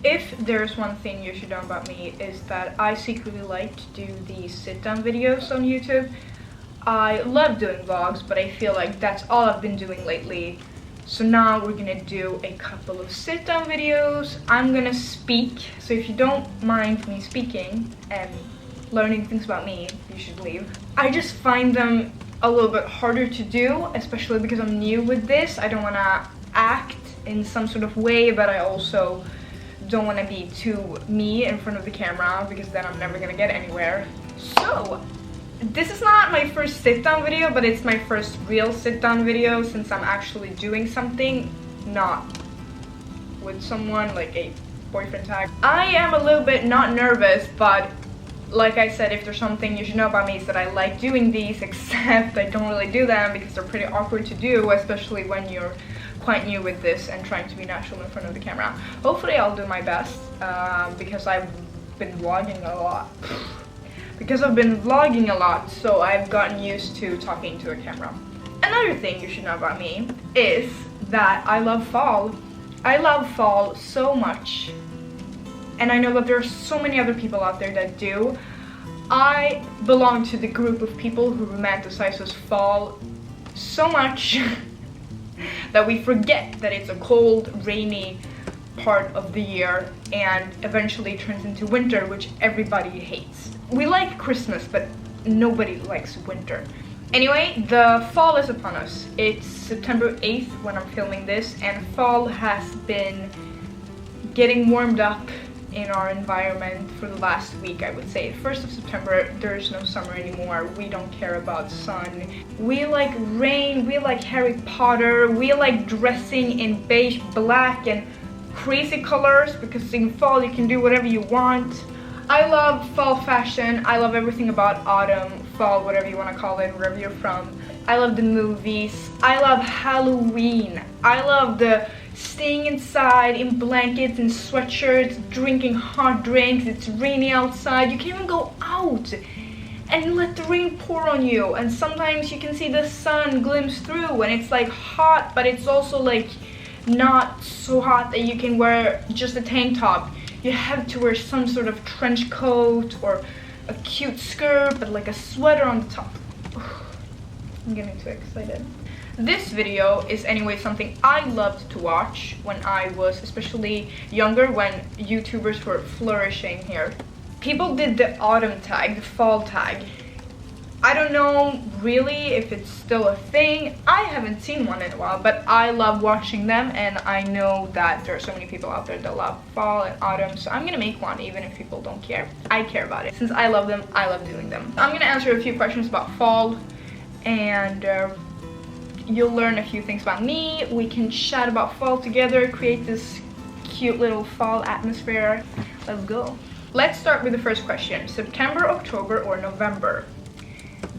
If there's one thing you should know about me, is that I secretly like to do these sit-down videos on YouTube. I love doing vlogs, but I feel like that's all I've been doing lately. So now we're gonna do a couple of sit-down videos. I'm gonna speak, so if you don't mind me speaking and learning things about me, you should leave. I just find them a little bit harder to do, especially because I'm new with this. I don't wanna act in some sort of way, but I also don't want to be too me in front of the camera, because then I'm never gonna get anywhere. So this is not my first sit-down video, but it's my first real sit-down video since I'm actually doing something, not with someone, like a boyfriend tag. I am a little bit not nervous, but like I said, if there's something you should know about me is that I like doing these, except I don't really do them because they're pretty awkward to do, especially when you're quite new with this and trying to be natural in front of the camera. Hopefully I'll do my best, because I've been vlogging a lot. So I've gotten used to talking to a camera. Another thing you should know about me is that I love fall. I love fall so much, and I know that there are so many other people out there that do. I belong to the group of people who romanticizes fall so much that we forget that it's a cold, rainy part of the year and eventually turns into winter, which everybody hates. We like Christmas, but nobody likes winter. Anyway, the fall is upon us. It's September 8th when I'm filming this, and fall has been getting warmed up in our environment for the last week, I would say. 1st of September, there's no summer anymore. We don't care about sun. We like rain, we like Harry Potter, we like dressing in beige, black, and crazy colors, because in fall you can do whatever you want. I love fall fashion. I love everything about autumn, fall, whatever you want to call it, wherever you're from. I love the movies. I love Halloween. I love the staying inside in blankets and sweatshirts, drinking hot drinks. It's rainy outside. You can't even go out and let the rain pour on you. And sometimes you can see the sun glimpse through, and it's like hot, but it's also like not so hot that you can wear just a tank top. You have to wear some sort of trench coat or a cute skirt, but like a sweater on the top. I'm getting too excited. This video is anyway something I loved to watch when I was especially younger, when YouTubers were flourishing here. People did the autumn tag, the fall tag. I don't know really if it's still a thing. I haven't seen one in a while, but I love watching them, and I know that there are so many people out there that love fall and autumn, so I'm gonna make one even if people don't care. I care about it. Since I love them, I love doing them. I'm gonna answer a few questions about fall, and you'll learn a few things about me. We can chat about fall together, create this cute little fall atmosphere. Let's go. Let's start with the first question. September, October, or November?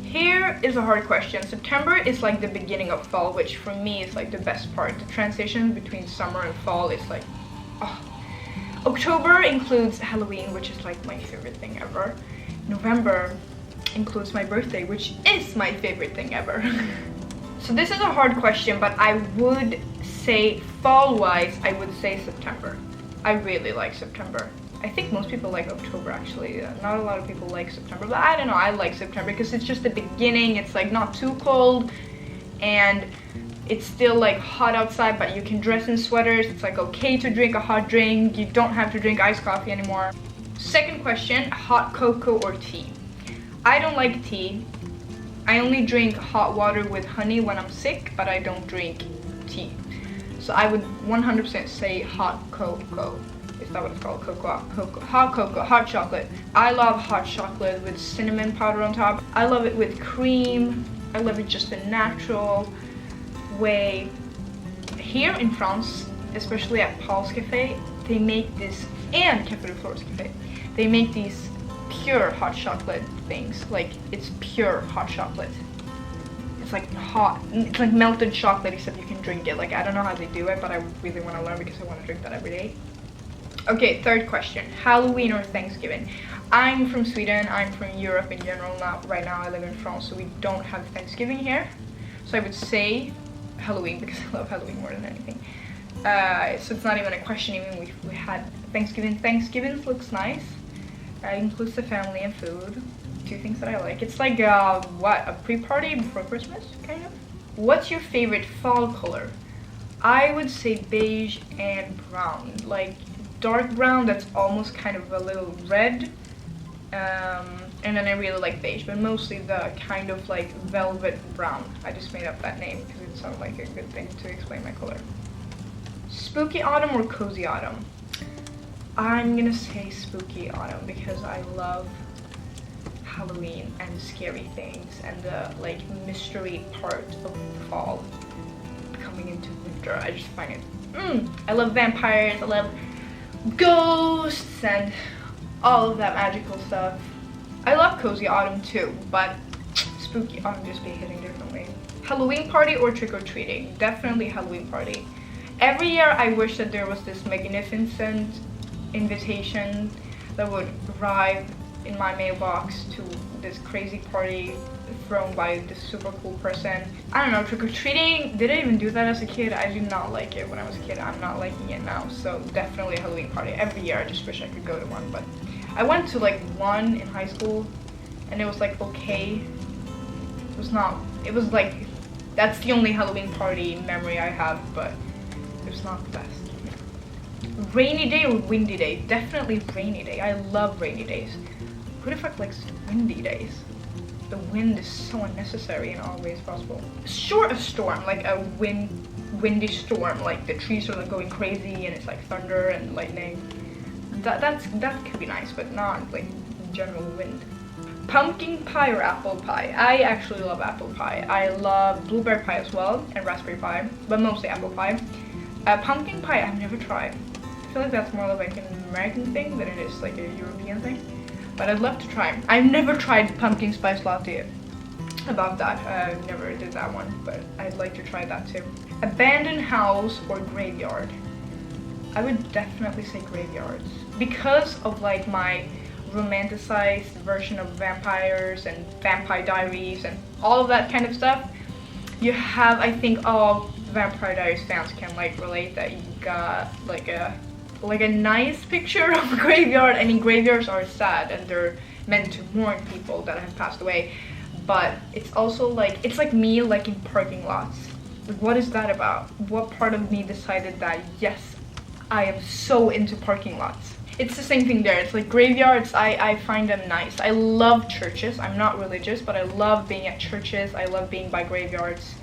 Here is a hard question. September is like the beginning of fall, which for me is like the best part. The transition between summer and fall is like, oh. October includes Halloween, which is like my favorite thing ever. November includes my birthday, which is my favorite thing ever. So this is a hard question, but I would say fall-wise, I would say September. I really like September. I think most people like October actually. Not a lot of people like September, but I don't know, I like September because it's just the beginning. It's like not too cold and it's still like hot outside, but you can dress in sweaters. It's like okay to drink a hot drink. You don't have to drink iced coffee anymore. Second question, hot cocoa or tea? I don't like tea. I only drink hot water with honey when I'm sick, but I don't drink tea. So I would 100% say hot cocoa. Is that what it's called? Hot cocoa, hot chocolate. I love hot chocolate with cinnamon powder on top. I love it with cream. I love it just the natural way. Here in France, especially at Paul's Cafe, they make this, and Café de Flores Cafe, they make these pure hot chocolate things. Like, it's pure hot chocolate. It's like hot, it's like melted chocolate, except you can drink it. Like, I don't know how they do it, but I really want to learn because I want to drink that every day. Okay, third question, Halloween or Thanksgiving? I'm from Sweden, I'm from Europe in general. Now, right now I live in France, so we don't have Thanksgiving here. So I would say Halloween because I love Halloween more than anything. So it's not even a question. Even we had Thanksgiving. Thanksgiving looks nice. It includes the family and food. Two things that I like. It's like what, a pre-party before Christmas, kind of. What's your favorite fall color? I would say beige and brown, like dark brown that's almost kind of a little red. And then I really like beige, but mostly the kind of like velvet brown. I just made up that name because it sounded like a good thing to explain my color. Spooky autumn or cozy autumn? I'm gonna say spooky autumn because I love Halloween and scary things and the like mystery part of fall coming into winter. I just find it, I love vampires, I love ghosts and all of that magical stuff. I love cozy autumn too, but spooky autumn just be hitting differently. Halloween party or trick-or-treating? Definitely Halloween party. Every year I wish that there was this magnificent invitation that would arrive in my mailbox to this crazy party thrown by this super cool person. I don't know, trick-or-treating, did I even do that as a kid? I did not like it when I was a kid. I'm not liking it now, so definitely a Halloween party. Every year I just wish I could go to one, but I went to like one in high school and it was like okay. It was like, that's the only Halloween party memory I have, but it was not the best. Rainy day or windy day? Definitely rainy day. I love rainy days. Who the fuck likes windy days? The wind is so unnecessary in all ways possible. Short of storm, like a windy storm, like the trees are like going crazy and it's like thunder and lightning. That could be nice, but not like general wind. Pumpkin pie or apple pie? I actually love apple pie. I love blueberry pie as well and raspberry pie, but mostly apple pie. Pumpkin pie I've never tried. I feel like that's more of like an American thing than it is like a European thing. But I'd love to try. I've never tried pumpkin spice latte. About that, I never did that one, but I'd like to try that too. Abandoned house or graveyard? I would definitely say graveyards because of like my romanticized version of vampires and Vampire Diaries and all of that kind of stuff. You have, I think all Vampire Diaries fans can like relate that you got like a nice picture of a graveyard. I mean, graveyards are sad and they're meant to mourn people that have passed away, but it's also like, it's like me liking parking lots. Like, what is that about? What part of me decided that yes, I am so into parking lots? It's the same thing there. It's like graveyards, I find them nice. I love churches. I'm not religious, but I love being at churches. I love being by graveyards.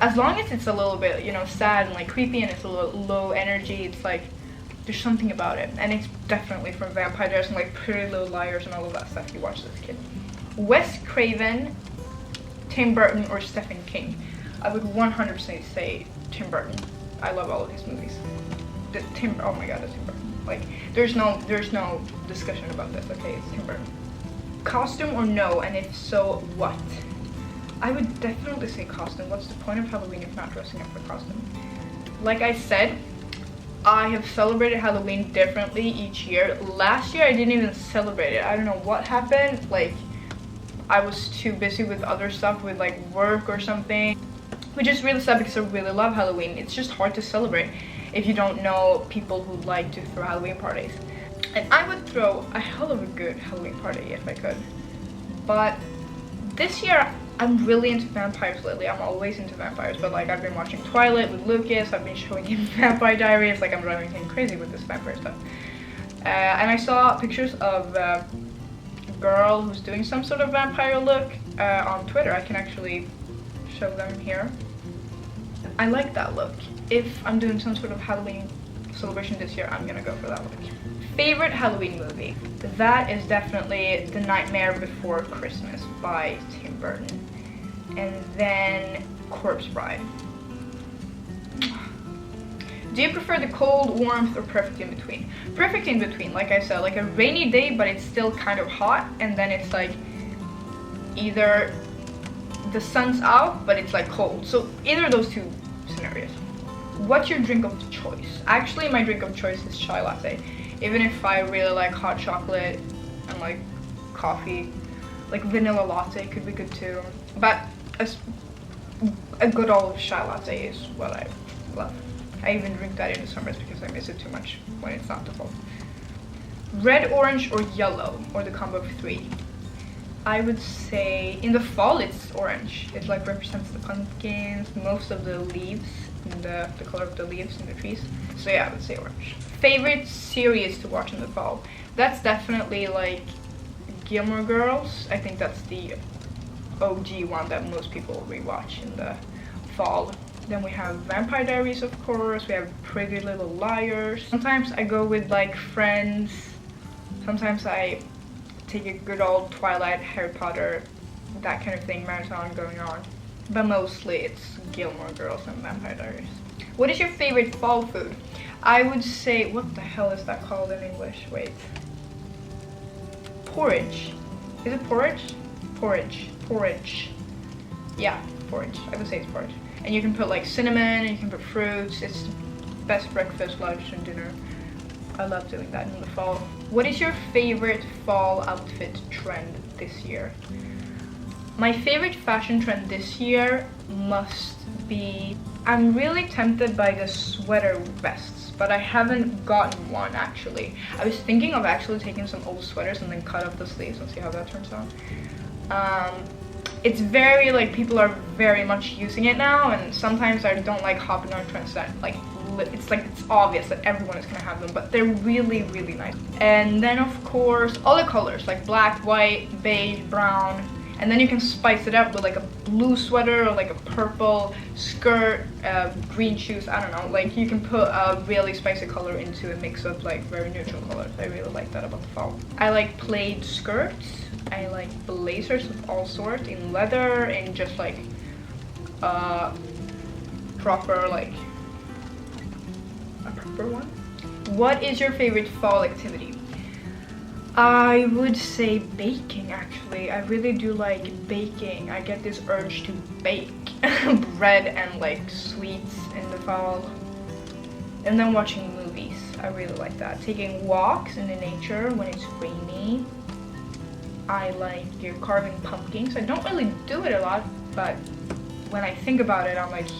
As long as it's a little bit, you know, sad and like creepy and it's a little low energy, it's like, there's something about it. And it's definitely from Vampire Diaries and like Pretty Little Liars and all of that stuff you watched as a kid. Wes Craven, Tim Burton, or Stephen King? I would 100% say Tim Burton. I love all of his movies. Oh my god, it's Tim Burton. Like, there's no discussion about this, okay? It's Tim Burton. Costume or no, and if so, what? I would definitely say costume. What's the point of Halloween if not dressing up for costume? Like I said, I have celebrated Halloween differently each year. Last year I didn't even celebrate it. I don't know what happened. Like, I was too busy with other stuff, with like work or something. Which is really sad because I really love Halloween. It's just hard to celebrate if you don't know people who like to throw Halloween parties. And I would throw a hell of a good Halloween party if I could. But this year, I'm really into vampires lately. I'm always into vampires, but like I've been watching Twilight with Lucas. I've been showing him Vampire Diaries. Like I'm driving him crazy with this vampire stuff. And I saw pictures of a girl who's doing some sort of vampire look on Twitter. I can actually show them here. I like that look. If I'm doing some sort of Halloween celebration this year, I'm gonna go for that look. Favorite Halloween movie? That is definitely The Nightmare Before Christmas by Tim Burton. And then Corpse Bride. Do you prefer the cold, warmth, or perfect in between? Perfect in between, like I said, like a rainy day, but it's still kind of hot, and then it's like either the sun's out, but it's like cold. So either of those two scenarios. What's your drink of choice? Actually, my drink of choice is chai latte. Even if I really like hot chocolate and like coffee, like vanilla latte could be good too. But a good old chai latte is what I love. I even drink that in the summers because I miss it too much when it's not the fall. Red, orange, or yellow, or the combo of 3. I would say in the fall it's orange. It like represents the pumpkins, most of the leaves, and the color of the leaves in the trees. So yeah, I would say orange. Favorite series to watch in the fall? That's definitely like Gilmore Girls. I think that's the OG one that most people rewatch in the fall. Then we have Vampire Diaries, of course. We have Pretty Little Liars. Sometimes I go with like friends. Sometimes I take a good old Twilight, Harry Potter, that kind of thing, marathon going on. But mostly it's Gilmore Girls and Vampire Diaries. What is your favorite fall food? I would say, what the hell is that called in English? Wait. Porridge. Is it porridge? Porridge. Porridge. Yeah, porridge. I would say it's porridge. And you can put like cinnamon, and you can put fruits. It's the best breakfast, lunch, and dinner. I love doing that in the fall. What is your favorite fall outfit trend this year? My favorite fashion trend this year must be... I'm really tempted by the sweater vests, but I haven't gotten one actually. I was thinking of actually taking some old sweaters and then cut off the sleeves and see how that turns out. It's very like, people are very much using it now, and sometimes I don't like hopping on trends that like, it's obvious that everyone is gonna have them, but they're really, really nice. And then of course, all the colors like black, white, beige, brown. And then you can spice it up with like a blue sweater or like a purple skirt, green shoes, I don't know. Like you can put a really spicy color into a mix of like very neutral colors. I really like that about the fall. I like plaid skirts. I like blazers of all sorts in leather and just like proper like a proper one. What is your favorite fall activity? I would say baking actually. I really do like baking. I get this urge to bake bread and like sweets in the fall. And then watching movies. I really like that. Taking walks in the nature when it's rainy. I like carving pumpkins. I don't really do it a lot, but when I think about it, I'm like, yeah.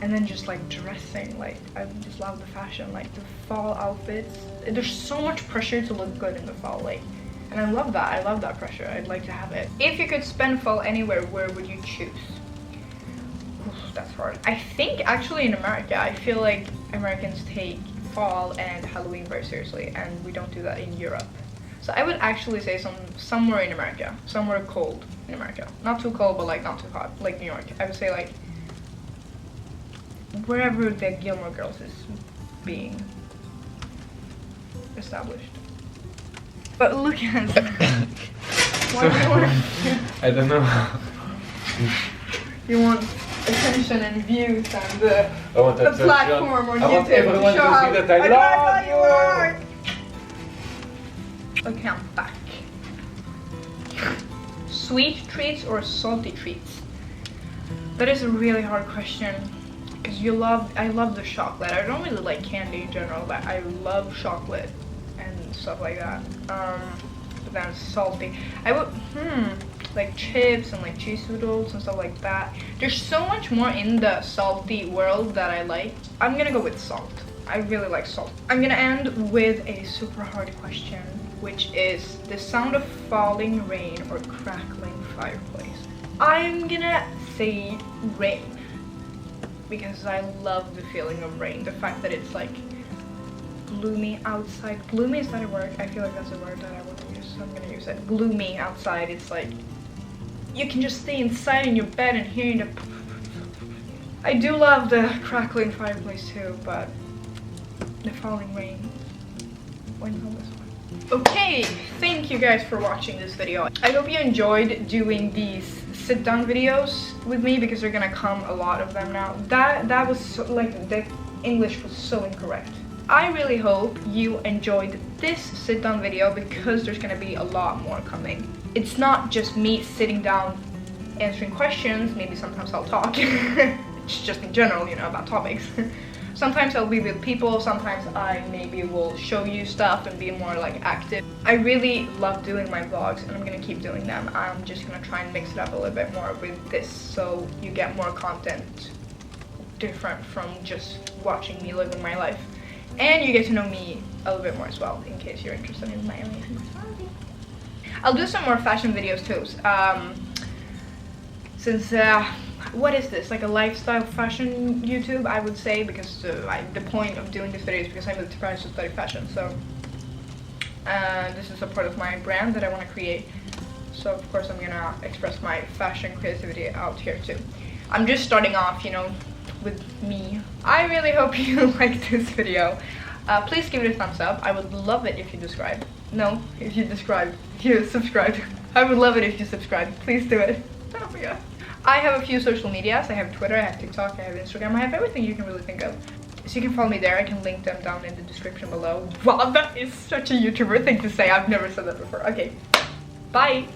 And then just like dressing, like I just love the fashion, like the fall outfits. There's so much pressure to look good in the fall, like, and I love that. I love that pressure. I'd like to have it. If you could spend fall anywhere, where would you choose? Oof, that's hard. I think actually in America. I feel like Americans take fall and Halloween very seriously, and we don't do that in Europe. So I would actually say somewhere in America, somewhere cold in America. Not too cold, but like not too hot, like New York. I would say like wherever the Gilmore Girls is being established. But look at that. What do you want? I don't know. You want attention and views and the platform on YouTube. I want everyone to see that I love you. Okay, I'm back. Sweet treats or salty treats? That is a really hard question. Because I love the chocolate. I don't really like candy in general, but I love chocolate and stuff like that. But then salty. I would, like chips and like cheese doodles and stuff like that. There's so much more in the salty world that I like. I'm gonna go with salt. I really like salt. I'm gonna end with a super hard question, which is the sound of falling rain or crackling fireplace. I'm gonna say rain. Because I love the feeling of rain. The fact that it's like gloomy outside. Gloomy, is that a word? I feel like that's a word that I wouldn't use, so I'm gonna use it. Gloomy outside, it's like you can just stay inside in your bed and hear the... I do love the crackling fireplace too, but the falling rain wins on this one. Okay, thank you guys for watching this video. I hope you enjoyed doing these sit-down videos with me, because they're gonna come a lot of them now. That was so, like, the English was so incorrect. I really hope you enjoyed this sit-down video, because there's gonna be a lot more coming. It's not just me sitting down answering questions. Maybe sometimes I'll talk. It's just in general, you know, about topics. Sometimes I'll be with people, sometimes I maybe will show you stuff and be more like active. I really love doing my vlogs, and I'm gonna keep doing them. I'm just gonna try and mix it up a little bit more with this, so you get more content different from just watching me living my life. And you get to know me a little bit more as well, in case you're interested in my amazing personality. I'll do some more fashion videos too. Since what is this, like a lifestyle fashion YouTube, I would say, because the point of doing this video is because I moved to Paris to study fashion. So this is a part of my brand that I want to create. So of course I'm gonna express my fashion creativity out here too. I'm just starting off, you know, with me. I really hope you liked this video. Please give it a thumbs up. I would love it if you subscribe. No, if you subscribe. I would love it if you subscribe. Please do it. Oh my god. I have a few social medias. I have Twitter, I have TikTok, I have Instagram, I have everything you can really think of. So you can follow me there. I can link them down in the description below. Wow, that is such a YouTuber thing to say. I've never said that before. Okay, bye.